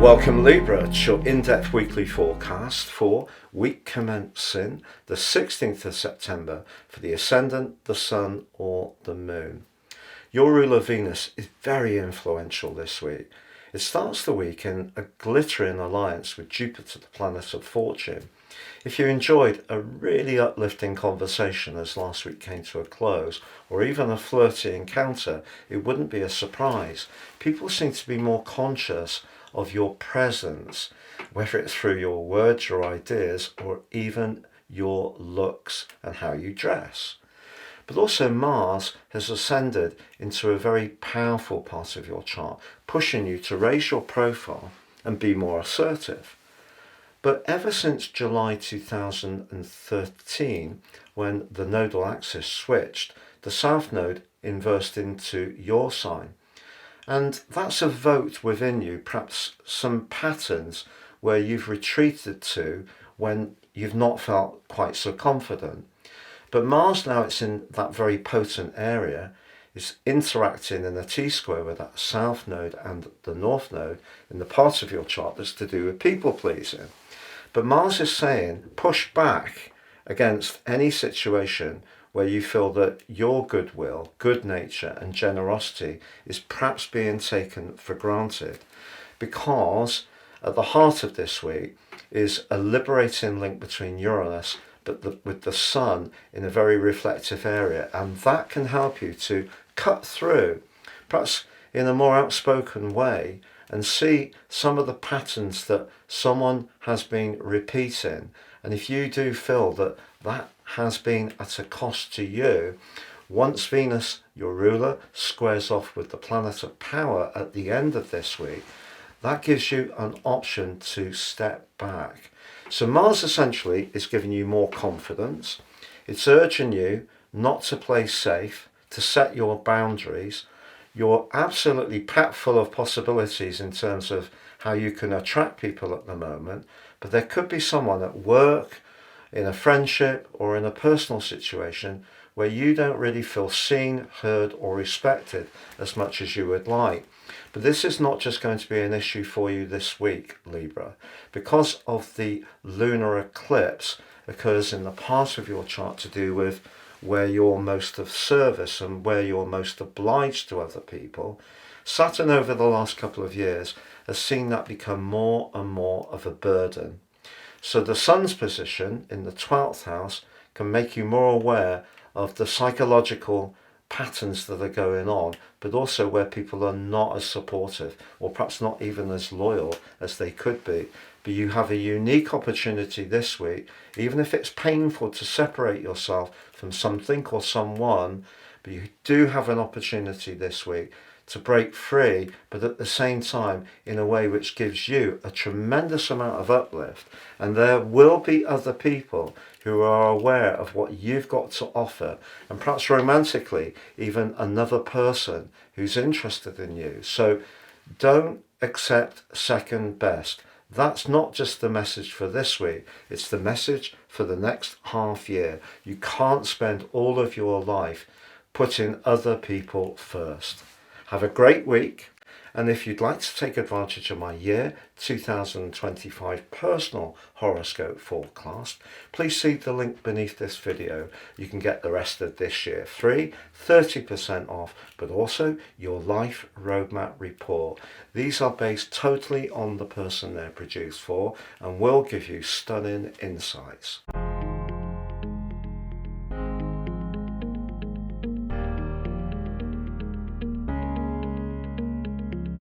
Welcome Libra, it's your in-depth weekly forecast for week commencing the 16th of September for the Ascendant, the Sun or the Moon. Your ruler Venus is very influential this week. It starts the week in a glittering alliance with Jupiter, the planet of fortune. If you enjoyed a really uplifting conversation as last week came to a close, or even a flirty encounter, it wouldn't be a surprise. People seem to be more conscious of your presence, whether it's through your words, your ideas, or even your looks and how you dress. But also Mars has ascended into a very powerful part of your chart, pushing you to raise your profile and be more assertive. But ever since July 2013, when the nodal axis switched, the South Node inversed into your sign. And that's evoked within you perhaps some patterns where you've retreated to when you've not felt quite so confident. But Mars, now it's in that very potent area, is interacting in a T-square with that South Node and the North Node in the part of your chart that's to do with people pleasing. But Mars is saying push back against any situation where you feel that your goodwill, good nature and generosity is perhaps being taken for granted, because at the heart of this week is a liberating link between Uranus with the Sun in a very reflective area, and that can help you to cut through, perhaps in a more outspoken way, and see some of the patterns that someone has been repeating. And if you do feel that that has been at a cost to you, once Venus, your ruler, squares off with the planet of power at the end of this week, that gives you an option to step back. So Mars essentially is giving you more confidence. It's urging you not to play safe, to set your boundaries. You're absolutely packed full of possibilities in terms of how you can attract people at the moment, but there could be someone at work, in a friendship or in a personal situation where you don't really feel seen, heard or respected as much as you would like. But this is not just going to be an issue for you this week, Libra. Because of the lunar eclipse occurs in the part of your chart to do with where you're most of service and where you're most obliged to other people, Saturn over the last couple of years has seen that become more and more of a burden. So the Sun's position in the 12th house can make you more aware of the psychological patterns that are going on, but also where people are not as supportive or perhaps not even as loyal as they could be. But you have a unique opportunity this week, even if it's painful to separate yourself from something or someone, but you do have an opportunity this week to break free, but at the same time in a way which gives you a tremendous amount of uplift. And there will be other people who are aware of what you've got to offer, and perhaps romantically even another person who's interested in you. So don't accept second best. That's not just the message for this week, it's the message for the next half year. You can't spend all of your life putting other people first. Have a great week, and if you'd like to take advantage of my year 2025 personal horoscope forecast, please see the link beneath this video. You can get the rest of this year free, 30% off, but also your life roadmap report. These are based totally on the person they're produced for and will give you stunning insights.